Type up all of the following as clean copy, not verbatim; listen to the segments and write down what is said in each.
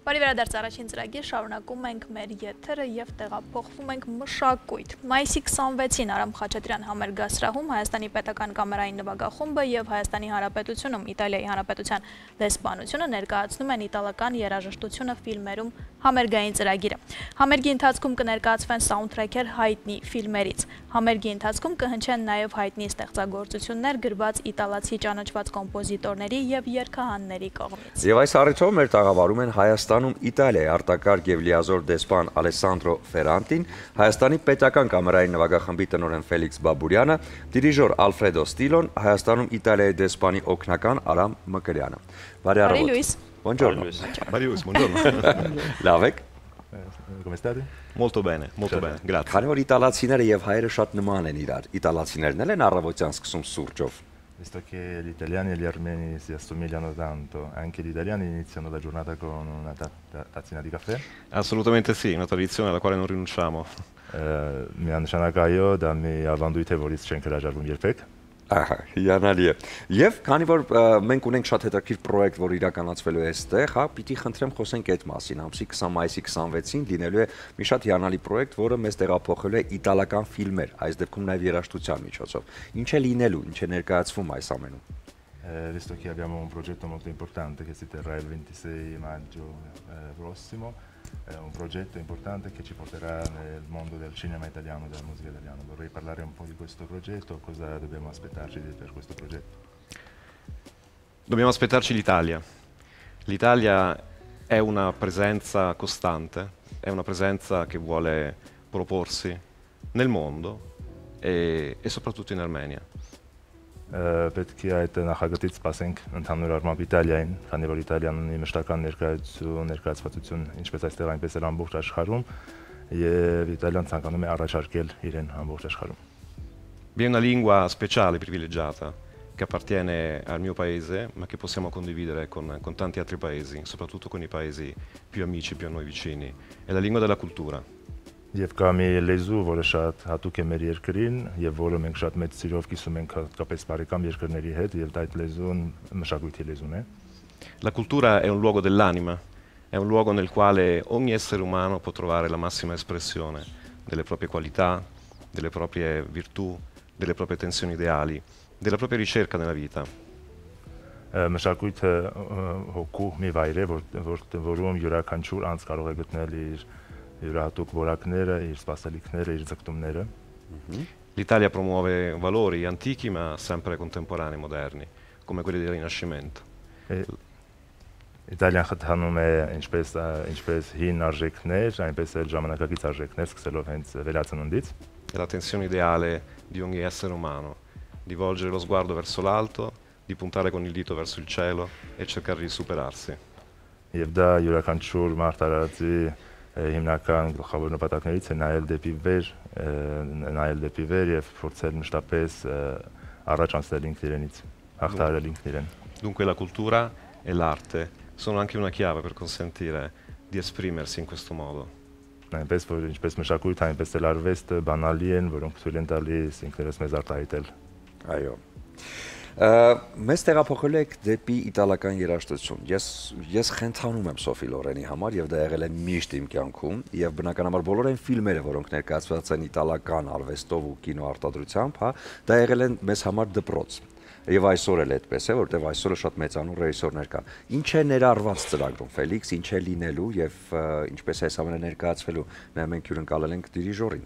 Բարի վերադարձ առաջին ծրագիր, շարունակում ենք մեր եթերը և տեղափոխվում ենք մշակույթ։ Մայիսի 26-ին Արամ Խաչատրյան համերգասրահում Հայաստանի պետական կամերային նվագախումբը և Հայաստանի Հանրապետությունում Իտալիայի Հանրապետության դեսպանությունը ներկայացնում են իտալական երաժշտությունը ֆիլմերում համերգային ծրագիրը։ Համերգի ընթացքում կներկայացվեն սաունդթրեքեր հայտնի ֆիլմերից։ Համերգի ընթացքում կհնչեն նաև հայտնի ստեղծագործություններ գրված իտալացի ճանաչված կոմպոզիտորների և երգահանների կողմից։ Եվ այս առիթով մեր տաղավարում են Հայաստանում Իտալիայի արտակարգ և լիազոր դեսպան Ալեսանդրո Ֆերանտին, Հայաստանի պետական կամերային նվագախմբի տնօրեն Ֆելիքս Բաբուրյանը, դիրիժոր Ալֆրեդո Ստիլոն, Հայաստանում Իտալիայի դեսպանի օգնական Արամ Մկրյանը։ Բարի Լուիս։ Buongiorno. Barry Lewis, buongiorno. Լավ եք։ Come state? Molto bene, grazie. Քանի որ իտալացիները եւ հայերը շատ նման են իրար, իտալացիներն էլ են առավոտյան սկսում սուրճով։ Visto che gli italiani e gli armeni si assomigliano tanto, anche gli italiani iniziano la giornata con una tazzina di caffè? Assolutamente sì, una tradizione alla quale non rinunciamo. Միան նշանակայո դա մի ավանդույթ է, որից չենք հրաժարվում երբեք։ Ահա, հիանալի է։ Եվ քանի որ մենք ունենք շատ հետաքրքիր պրոյեկտ, որ իրականացվելու է այստեղ, հա, պիտի խնդրեմ խոսենք այդ մասին։ Ամսի 20 մայիսի 26-ին լինելու է մի շատ հիանալի պրոյեկտ, որը մեզ տեղափոխելու է իտալական ֆիլմեր, այս դեպքում նաև երաժշտության միջոցով։ Ինչ է լինելու, ինչ է ներկայացվում այս ամենում։ Visto che abbiamo un progetto molto importante che si terrà il 26 maggio prossimo, è un progetto importante che ci porterà nel mondo del cinema italiano, della musica italiana. Vorrei parlare un po' di questo progetto, cosa dobbiamo aspettarci per questo progetto. Dobbiamo aspettarci l'Italia. L'Italia è una presenza costante, è una presenza che vuole proporsi nel mondo e soprattutto in Armenia. Պետք է այդ նախագծից սպասենք ընդհանուր առմամբ Իտալիային, քանի որ Իտալիան ունի մշտական ներկայացվածություն ինչպես այստեղ այնպես էլ ամբողջ աշխարհում, եւ Իտալիան ցանկանում է առաջարկել իրեն ամբողջ աշխարհում։ Vi è una lingua speciale, privilegiata, che appartiene al mio paese, ma che possiamo condividere con tanti altri paesi, soprattutto con i paesi più amici, più a noi vicini. È la lingua della cultura. Եվ կա մի լեզու, որը շատ հատուկ է մեր երկրին, եւ որը մենք շատ մեծ սիրով կիսում ենք հատկապես բարեկամ երկրների հետ, եւ այդ լեզուն մշակույթի լեզուն է։ La cultura è un luogo dell'anima, è un luogo nel quale ogni essere umano può trovare la massima espressione delle proprie qualità, delle proprie virtù, delle proprie tensioni ideali, della propria ricerca nella vita. Մշակույթը հոգու մի վայր է, որում յուրաքանչյուր անձ կարող է գտնել յուրահատուկ որակները, իր սպասելիքները, իր ձգտումները։ L'Italia promuove valori antichi ma sempre contemporanei, moderni, come quelli del Rinascimento. Իտալիան խթանում է ինչպես հին արժեքներ, այնպես էլ ժամանակակից արժեքներ, սկսելով հենց վերածննդից։ È la tensione ideale di ogni essere umano, di volgere lo sguardo verso l'alto, di puntare con il dito verso il cielo e cercare di superarsi. Եվ դա յուրաքանչյուր մարդարացի հիմնական գլխավոր նպատակներից է նայել դեպի վեր եւ փորձել մշտապես առաջ անցնել ինքնիրենից, հաղթահարել ինքնիրեն։ Dunque la cultura e l'arte sono anche una chiave per consentire di esprimersi in questo modo. Այնպես որ ինչպես մշակույթը, այնպես էլ արվեստը բանալի են, որոնք ցույց են տալիս ինքներս մեզ արտահայտել։ Այո։ Մեզ տեղափոխել եք դեպի իտալական երաժշտություն։ Ես խենթանում եմ Սոֆի Լորենի համար եւ դա եղել է միշտ իմ կյանքում եւ բնականաբար բոլոր այն ֆիլմերը, որոնք ներկայացված են իտալական արվեստով ու կինոարտադրությամբ, հա, դա եղել են մեզ համար դպրոց։ Եվ այսօր էլ այդպես է, որտեղ այսօր շատ մեծանուն ռեժիսորներ կան։ Ինչ է ներառված ծրագրում, Ֆելիքս, ինչ է լինելու եւ ինչպես է այս ամենը ներկայացվելու։ Մենք հյուրընկալել ենք դիրիժորին։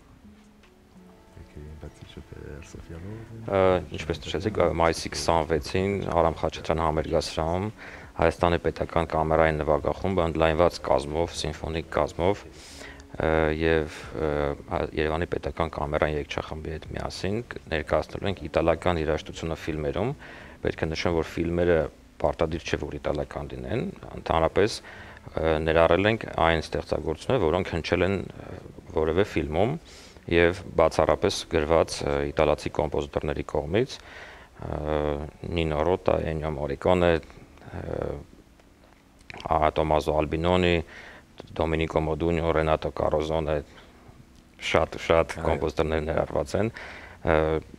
Ինչպես նշեցիք, մայիսի 26-ին Արամ Խաչատրյան համերգասրահում Հայաստանի պետական կամերային նվագախումբը ընդլայնված կազմով, սիմֆոնիկ կազմով եւ Երևանի պետական կամերային երգչախմբի հետ միասին ներկայացնելու ենք իտալական երաժշտությունը ֆիլմերում։ Պետք է նշեմ, որ ֆիլմերը պարտադիր չէ, որ իտալական լինեն, ընդհանրապես ներառել ենք այն ստեղծագործությունները, որոնք հնչել են որևէ ֆիլմում եւ բացառապես գրված իտալացի կոմպոզիտորների կողմից Նինո Ռոտա, Էնյո Մորիկոնե, Տոմազո Ալբինոնի, Դոմինիկո Մոդունյո, Ռենատո Կարոզոնե շատ կոմպոզիտորներ ներառված են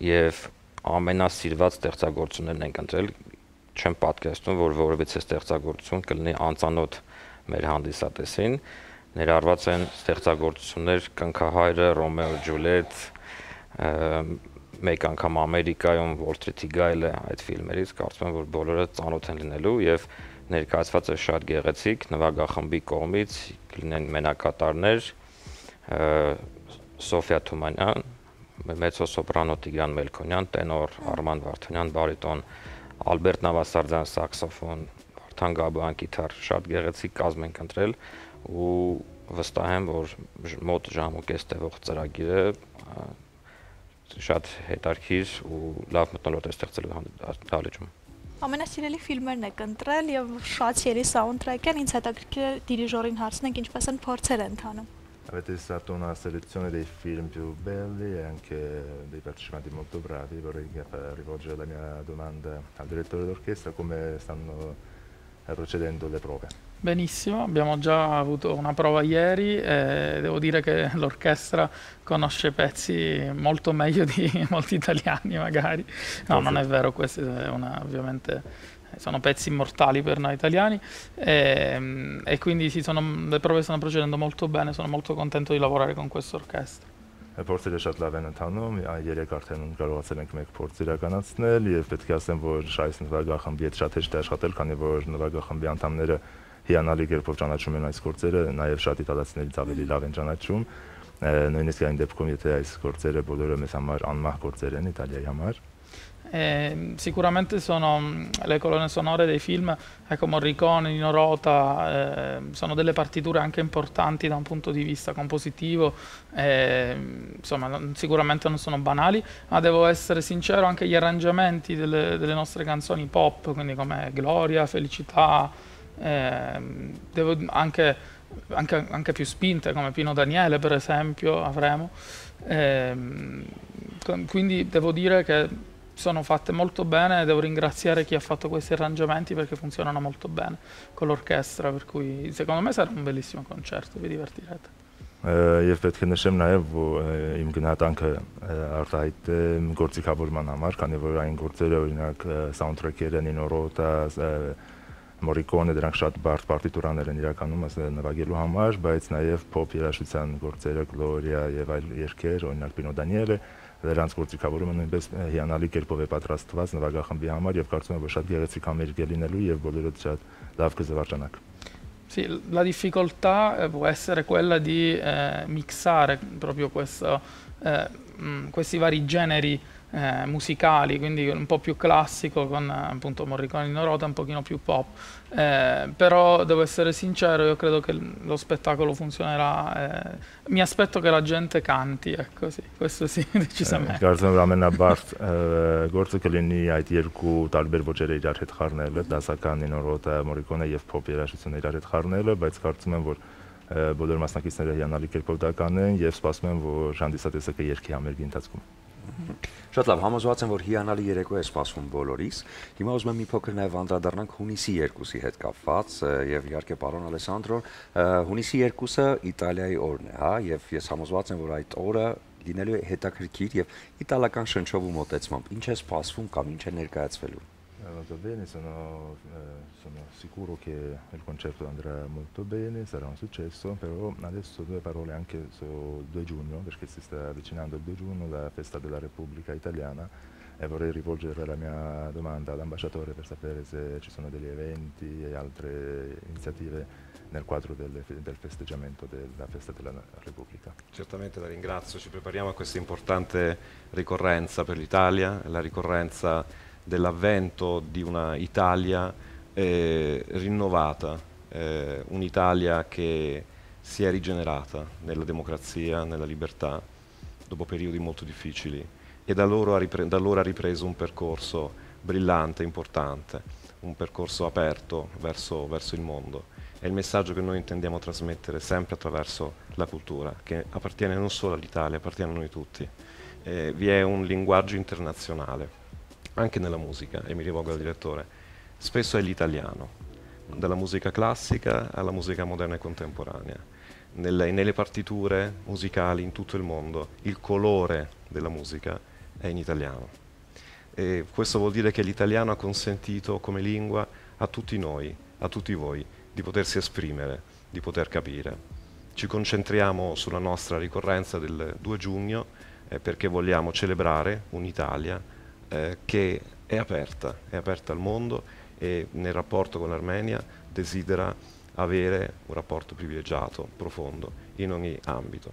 եւ ամենասիրված ստեղծագործություններն ենք ընտրել, չեմ պատկերացնում, որ որևիցե ստեղծագործություն կլինի անծանոթ մեր հանդիսատեսին։ Ներառված են ստեղծագործություններ Կնքահայրը, Ռոմեո Ջուլիետ, մեկ անգամ Ամերիկայում Որթրեթի գայլը այդ ֆիլմերից կարծում եմ, որ բոլորը ծանոթ են լինելու եւ ներկայացված է շատ գեղեցիկ նվագախմբի կողմից, կլինեն մենակատարներ Սոֆիա Թումանյան, մեծոսոպրանո Տիգրան Մելքոնյան, տենոր Արման Վարդանյան, բարիտոն Ալբերտ Նավասարդյան, սաքսոֆոն, Վարդան Գաբոյան, գիտար, շատ գեղեցիկ կազմ ենք ընտրել ու վստահ եմ, որ մոտ ժամուկես տևող ծրագիրը շատ հետաքրքիր ու լավ մթնոլորտ է ստեղծելու դահլիճում։ Ամենասիրելի ֆիլմերն եք ընտրել եւ շատ սիրելի սաունդթրեք են, ինձ հետաքրքիր է դիրիժորին հարցնենք ինչպես են փորձեր ընթանում։ Avete fatto una selezione dei film più belli e anche dei partecipanti molto bravi. Vorrei rivolgere la mia domanda al direttore d'orchestra: come stanno procedendo le prove? Benissimo, abbiamo già avuto una prova ieri e devo dire che l'orchestra conosce pezzi molto meglio di molti italiani magari. No, non è vero, questi ovviamente sono pezzi immortali per noi italiani e quindi le prove stanno procedendo molto bene, sono molto contento di lavorare con questa orchestra. Փորձերը շատ լավ են ընթանում, երեք արդեն կարողացել ենք մեկ փորձ իրականացնել եւ պետք է ասեմ, որ այս նվագախմբի հետ շատ հեշտ է աշխատել, քանի որ նվագախմբի անդամները հիանալի կերպով ճանաչում են այս գործերը, նաեւ շատ իտալացիներից ավելի լավ են ճանաչում, նույնիսկ այն դեպքում, եթե այս գործերը բոլորը մեզ համար անմահ գործեր են Իտալիայի համար։ Sicuramente sono le colonne sonore dei film, ecco, Morricone, Nino Rota, sono delle partiture anche importanti da un punto di vista compositivo, insomma sicuramente non sono banali, ma devo essere sincero, anche gli arrangiamenti delle nostre canzoni pop, quindi come Gloria, Felicità, devo anche più spinte come Pino Daniele per esempio avremo, quindi devo dire che sono fatte molto bene e devo ringraziare chi ha fatto questi arrangiamenti perché funzionano molto bene con l'orchestra, per cui secondo me sarà un bellissimo concerto, vi divertirete. Եվ պետք է նշեմ նաև, որ իմ գնահատանքը արտահայտ է գործիքավորման համար, քանի որ այն գործերը, օրինակ սաունդթրեքերը, Նինո Ռոտա, Morricone, դրանք շատ բարդ պարտիտուրաներ են իրականում նվագելու համար, բայց նաև փոփ երաժշտության գործերը, Gloria եւ այլ երգեր, օրինակ Pino Daniele, դրանց գործիքավորումը նույնպես հիանալի կերպով է պատրաստված նվագախմբի համար եւ կարծում եմ, որ շատ գեղեցիկ համերգ է լինելու եւ բոլորը շատ լավ կզվարճանակ։ Sì, la difficoltà può essere quella di mixare proprio questi vari generi musicali, quindi un po' più classico con appunto Morricone e Nino Rota, un pochino più pop, però devo essere sincero, io credo che lo spettacolo funzionerà, mi aspetto che la gente canti, ecco, sì, questo sì, decisamente. Կարծում եմ ամենաբարձ գործը կլինի այդ երկու տարբեր ոճերը իրար հետ խառնելը, դասական Նինո Ռոտա, Morricone եւ pop երաժշտությունը իրար հետ խառնելը, բայց կարծում եմ, որ բոլոր մասնակիցները հիանալի կերպով դա կանեն եւ սպասում եմ, որ հանդիսատեսը կերքի համերգի ընթացքում։ Շատ լավ, համոզված եմ, որ հիանալի երեկո է սպասվում բոլորիս։ Հիմա ուզում եմ մի փոքր նաև անդրադառնանք հունիսի 2-ի հետ կապված եւ իհարկե պարոն Ալեսանդրո, հունիսի 2-ը Իտալիայի օրն է, հա, եւ ես համոզված եմ, որ այդ օրը լինելու է հետաքրքիր եւ իտալական շնչով ու մոտեցմամբ։ Ինչ է սպասվում կամ ինչ է ներկայացվելու։ Va bene, sono sicuro che il concerto andrà molto bene, sarà un successo, però adesso due parole anche su 2 giugno, perché si sta avvicinando il 2 giugno, la festa della Repubblica Italiana, e vorrei rivolgere la mia domanda all'ambasciatore per sapere se ci sono degli eventi e altre iniziative nel quadro del festeggiamento della festa della Repubblica. Certamente la ringrazio, ci prepariamo a questa importante ricorrenza per l'Italia, la ricorrenza dell'avvento di una Italia rinnovata, un'Italia che si è rigenerata nella democrazia, nella libertà, dopo periodi molto difficili e da allora ha ripreso un percorso brillante, importante, un percorso aperto verso il mondo. È il messaggio che noi intendiamo trasmettere sempre attraverso la cultura, che appartiene non solo all'Italia, appartiene a noi tutti. Vi è un linguaggio internazionale, anche nella musica, e mi rivolgo al direttore, spesso è l'italiano, dalla musica classica alla musica moderna e contemporanea. Nelle partiture musicali in tutto il mondo il colore della musica è in italiano. E questo vuol dire che l'italiano ha consentito come lingua a tutti noi, a tutti voi, di potersi esprimere, di poter capire. Ci concentriamo sulla nostra ricorrenza del 2 giugno perché vogliamo celebrare un'Italia che è aperta al mondo e nel rapporto con l'Armenia desidera avere un rapporto privilegiato, profondo, in ogni ambito.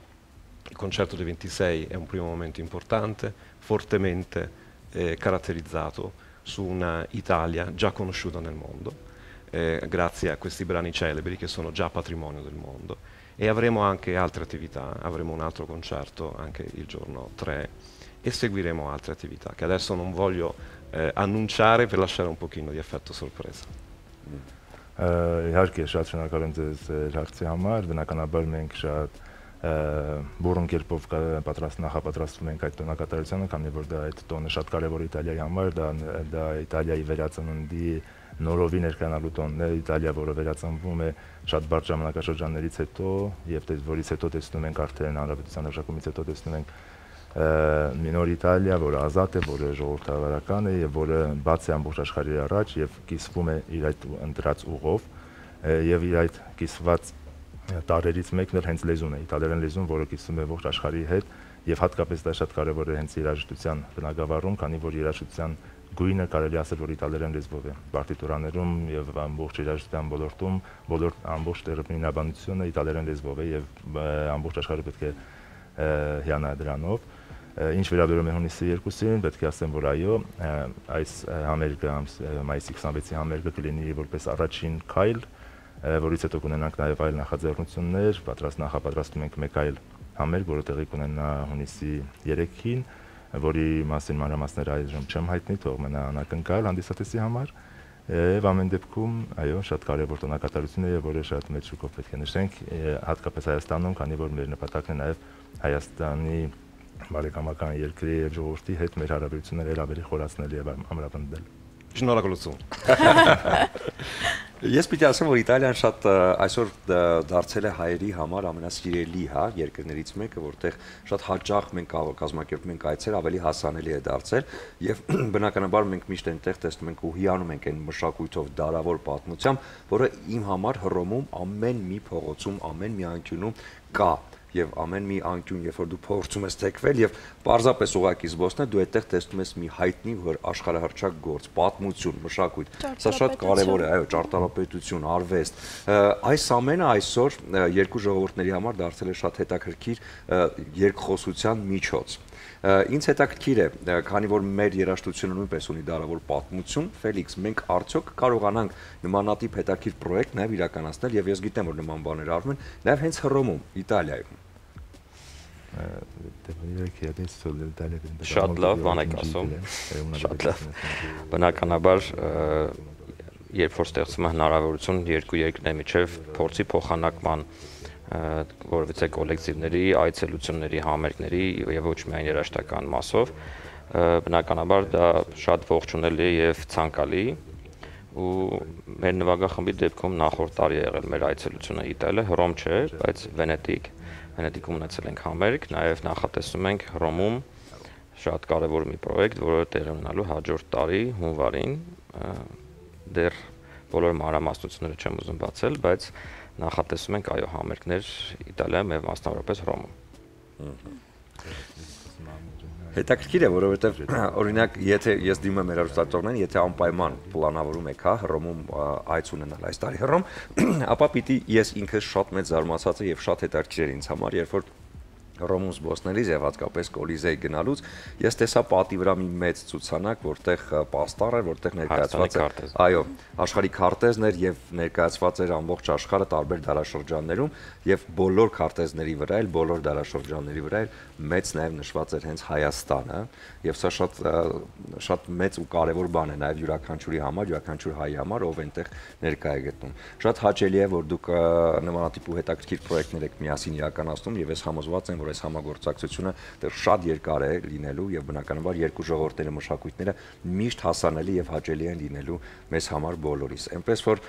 Il concerto del 26 è un primo momento importante, fortemente caratterizzato su una Italia già conosciuta nel mondo, grazie a questi brani celebri che sono già patrimonio del mondo. E avremo anche altre attività, avremo un altro concerto anche il giorno 3 e seguiremo altre attività che adesso non voglio annunciare per lasciare un pochino di effetto sorpresa. Իհարկե շատ շնորհակալ եմ ձեզ հարցի համար, բնականաբար մենք շատ բուրըն կերպով նախապատրաստվում ենք այդ տոնակատարությանը, քանի որ դա այդ տոնը շատ կարևոր Իտալիայի համար, դա Իտալիայի վերածննդի նորովի ներկայանալու տոնն է, Իտալիա, որը վերածնվում է շատ բարդ ժամանակաշրջաններից հետո, եւ որից հետո տեսնում ենք արդեն հանրապետության հրաշակումից հետո տեսնում ենք մի նոր Իտալիա, որը ազատ է, որը ժողովրդավարական է եւ որը բաց է ամբողջ աշխարհի առաջ եւ կիսվում է իր այդ ընտրած ուղով եւ իր այդ կիսված տարերից մեկն էլ հենց լեզուն է, իտալերեն լեզուն, որը կիսվում է ողջ աշխարհի հետ եւ հատկապես դա շատ կարեւոր է հենց երաժշտության բնագավառում, քանի որ երաժշտության գույնը կարելի ասել որ իտալերեն լեզվով է պարտիտուրաներում եւ ամբողջ երաժշտության ոլորտում ամբողջ տերմինաբանությունը իտալերեն լեզվով է եւ ամբողջ աշխարհը պետք է հիանա դրանով ինչ վերաբերում է հունիսի 2-ին պետք է ասեմ որ այո այս համերգը մայիսի 26-ի համերգը կլինի որպես առաջին քայլ որից հետո կունենանք նաեւ այլ նախաձեռնություններ նախապատրաստում ենք մեկ այլ համերգ որը տեղի կունենա հունիսի 3-ին որի մասին մանրամասները այժմ չեմ հայտնի, թող մնա անակնկալ հանդիսատեսի համար եւ ամեն դեպքում, այո, շատ կարեւոր տոնակատարություն է եւ որը շատ մեծ շուկով պետք է նշենք, հատկապես Հայաստանում, քանի որ մեր նպատակն է նաեւ Հայաստանի բարեկամական երկրի եւ ժողովրդի հետ մեր հարաբերությունները ավելի խորացնել եւ ամրապնդել։ Շնորհակալություն։ Ես պիտի ասեմ, որ Իտալիան շատ այսօր դարձել է հայերի համար ամենասիրելի երկրներից մեկը, որտեղ շատ հաճախ մենք կազմակերպում ենք այցեր, ավելի հասանելի է դարձել եւ բնականաբար մենք միշտ այնտեղ տեսնում ենք ու հիանում ենք այն մշակույթով դարավոր պատմությամբ, որը իմ համար Հռոմում ամեն մի փողոցում, ամեն մի անկյունում կա եւ ամեն մի անկյուն, երբ որ դու փորձում ես թեքվել եւ պարզապես ուղակի զբոսնել, դու այդտեղ տեսնում ես մի հայտնի աշխարհահռչակ գործ, պատմություն, մշակույթ։ Սա շատ կարեւոր է, այո, ճարտարապետություն, արվեստ։ Այս ամենը այսօր երկու ժողովուրդների համար դարձել է շատ հետաքրքիր երկխոսության միջոց։ Ինձ հետաքրքիր է, քանի որ մեր երաժշտությունը նույնպես ունի դարավոր պատմություն, Ֆելիքս, մենք արդյոք կարողանանք նմանատիպ հետաքրքիր պրոյեկտ նաև իրականացնել եւ ես գիտեմ, որ նման բաներ արվում են նաև հենց Հռոմում, Իտալիայում։ Շատ լավ բան եք ասում։ Շատ լավ։ Բնականաբար երբ որ ստեղծվում է հնարավորություն երկու երկրների միջև փորձի փոխանակման որովհետեւ կոլեկտիվների, այցելությունների, համերգների եւ ոչ միայն երաժշտական մասով բնականաբար դա շատ ողջունելի եւ ցանկալի ու մեր նվագախմբի դեպքում նախորդ տարի եղել մեր այցելությունը Իտալիա, Հռոմ չէ, բայց Վենետիկում ունեցել ենք համերգ, նաեւ նախատեսում ենք Հռոմում շատ կարեւոր մի պրոյեկտ, որը տեղի ունենալու հաջորդ տարի հունվարին դեռ բոլոր մանրամասնությունները չեմ ուզում բացել, բայց նախատեսում ենք այո համերգներ Իտալիայում եւ մասնավորապես Հռոմում։ Հետաքրքիր է, որովհետեւ օրինակ, եթե ես դիմում եմ հեռուստացողներին, եթե անպայման պլանավորում եք, Հռոմում այց ունենալ այս տարի Հռոմ, ապա պիտի ես ինքս շատ մեծ զարմացած եմ եւ շատ հետաքրքիր էր ինձ համար, երբ որ Հռոմում զբոսնելիս եւ հատկապես Կոլիզեի գնալուց ես տեսա պատի վրա մի մեծ ցուցանակ, որտեղ պաստառ էր, որտեղ ներկայացված էր, այո, աշխարհի քարտեզներ եւ ներկայացված էր ամբողջ աշխարհը տարբեր դարաշրջաններում եւ բոլոր քարտեզների վրա էլ բոլոր դարաշրջանների վրա էլ մեծ նաեւ նշված էր հենց Հայաստանը եւ սա շատ մեծ ու կարեւոր բան է նաեւ յուրաքանչյուրի համար, յուրաքանչյուր հայի համար, ով այնտեղ ներկայ է գտնում։ Շատ հաճելի է, որ դուք նմանատիպ ու հետաքրքիր պրոյեկտներ եք միասին իրականացնում եւ ես համոզված եմ, որ այս համագործակցությունը դեռ շատ երկար է լինելու եւ բնականաբար երկու ժողովուրդների մշակույթները միշտ հասանելի եւ հաճելի են լինելու մեզ համար բոլորիս։ Այնպես որ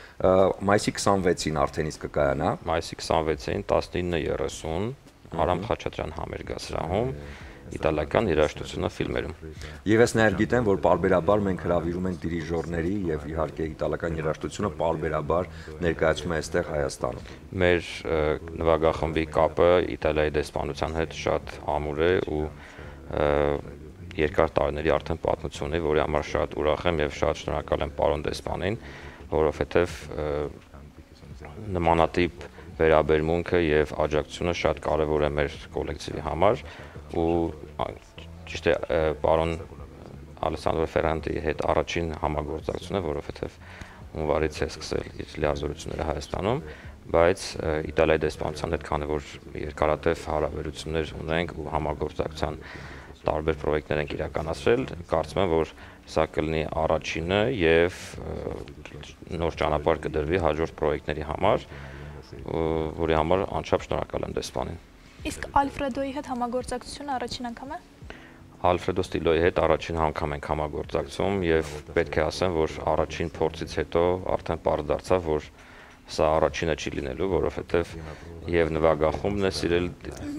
մայիսի 26-ին արդեն իսկ կկայանա։ Մայիսի 26-ին 19:30 Արամ Խաչատրյան համերգասրահում իտալական երաժշտությունը ֆիլմերում։ Եվ ես նաև գիտեմ, որ պարբերաբար մենք հրավիրում ենք դիրիժորների եւ իհարկե իտալական երաժշտությունը պարբերաբար ներկայացում է այստեղ Հայաստանում։ Մեր նվագախմբի կապը Իտալիայի դեսպանության հետ շատ ամուր է ու երկար տարիների արդեն պատմություն է, որի համար շատ ուրախ եմ եւ շատ շնորհակալ եմ պարոն դեսպանին, որովհետեւ նմանատիպ վերաբերմունքը եւ աջակցությունը շատ կարեւոր է մեր կոլեկտիվի համար ու ճիշտ է պարոն Ալեսանդրո Ֆերանտի հետ առաջին համագործակցությունը, որովհետեւ հունվարից է սկսել իր լիազորությունները Հայաստանում, բայց Իտալիայի դեսպանության հետ քանի որ երկարատև հարաբերություններ ունենք ու համագործակցության տարբեր պրոյեկտներ ենք իրականացրել, կարծում եմ, որ սա կլինի առաջինը եւ նոր ճանապարհ կդրվի հաջորդ պրոյեկտների համար, որի համար անչափ շնորհակալ եմ դեսպանին։ Իսկ Ալֆրեդոյի հետ համագործակցությունը առաջին անգամ է։ Ալֆրեդո Ստիլոյի հետ առաջին անգամ ենք համագործակցում եւ պետք է ասեմ, որ առաջին փորձից հետո արդեն պարզ դարձավ, որ սա առաջինը չի լինելու, որովհետեւ եւ նվագախումբն է սիրել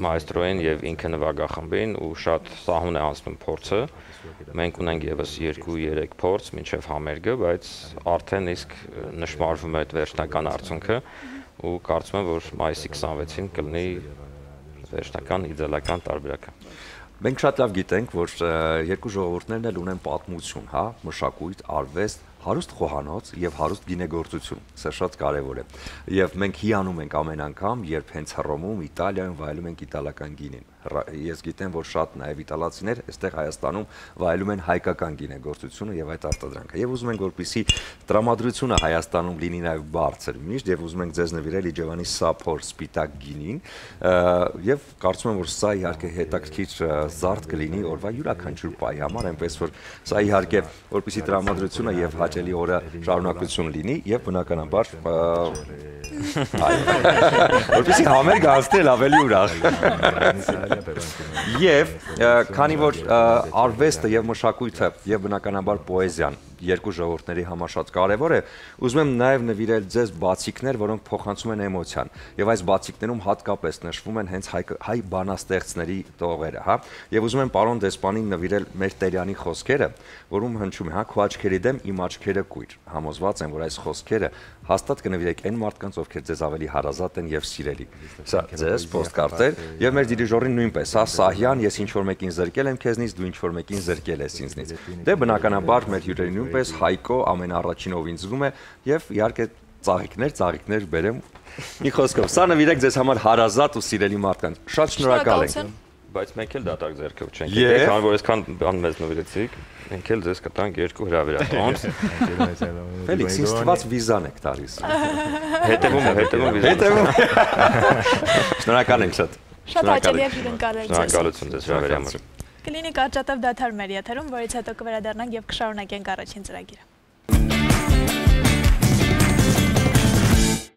մայստրոին եւ ինքը նվագախմբին ու շատ սահուն է անցնում փորձը։ Մենք ունենք եւս 2-3 փորձ մինչեւ համերգը, բայց արդեն իսկ նշмарվում է այդ վերջնական արդյունքը ու կարծում եմ, որ մայիսի 26-ին կլինի վերջնական իդեալական տարբերակը։ Մենք շատ լավ գիտենք, որ երկու ժողովուրդներն էլ ունեն պատմություն, հա, մշակույթ, արվեստ, հարուստ խոհանոց եւ հարուստ գինեգործություն։ Սա շատ կարեւոր է։ Եվ մենք հիանում ենք ամեն անգամ, երբ հենց Հռոմում, Իտալիայում վայելում ենք իտալական գինին։ Ես գիտեմ, որ շատ նաեւ իտալացիներ այստեղ Հայաստանում վայելում են հայկական գինեգործությունը եւ այդ արտադրանքը։ Եվ ուզում ենք, որպեսզի տրամադրությունը Հայաստանում լինի նաեւ բարձր միշտ եւ ուզում ենք ձեզ նվիրել Իջևանի Սափոր սպիտակ գինին եւ կարծում եմ, որ սա իհարկե հետաքրքիր զարդ կլինի օրվա յուրաքանչյուր պահի համար, այնպես որ սա իհարկե որպեսզի տրամադրությունը եւ հաճելի օրը շարունակություն լինի եւ բնականաբար որպեսզի համերգ անցնել ավելի ուրախ։ Եվ քանի որ արվեստը եւ մշակույթը եւ բնականաբար պոեզիան երկու ժողովուրդների համար շատ կարեւոր է, ուզում եմ նաեւ նվիրել ձեզ բացիկներ, որոնք փոխանցում են էմոցիան։ Եվ այս բացիկներում հատկապես նշվում են հենց հայ բանաստեղծների տողերը, հա։ Եվ ուզում եմ պարոն դեսպանին նվիրել մեր Տերյանի խոսքերը, որում հնչում է, հա, քո աչքերի դեմ իմ աչքերը կույր։ Համոզված եմ, որ այս խոսքերը հաստատ կնվիրեք այն մարդկանց, ովքեր ձեզ ավելի հարազատ են եւ սիրելի։ Սա ձեզ պոստկարտեր եւ մեր դիրիժորին նույնպես, հա, Սահյան, ես ինչ որ մեկին զրկել եմ քեզնից, դու ինչ որ մեկին զրկել ես ինձնից։ Դե բնականաբար մեր հյուրերին նույնպես Հայկո ամենաառաջինը ով ինձ զգում է եւ իհարկե ծաղիկներ բերեմ։ Մի խոսքով, սա նվիրեք ձեզ համար հարազատ ու սիրելի մարդկանց։ Շատ շնորհակալ ենք։ Բայց մենք էլ դատարկ ձեռքով չենք գիտեք, քանի որ այսքան բան մեզ նվիրեցիք, մենք էլ ձեզ կտանք 2 հրավիրատոմս։ Ֆելիքս, ինձ թվաց վիզան եք տալիս։ Հետևում վիզան։ Շնորհակալ ենք շատ։ Շատ հաճելի է հյուրընկալել ձեզ։ Շնորհակալություն ձեզ հրավերի համար։ Կլինի կարճատև դադար մեր եթերում, որից հետո կվերադառնանք եւ կշարունակենք առաջին ծրագիրը։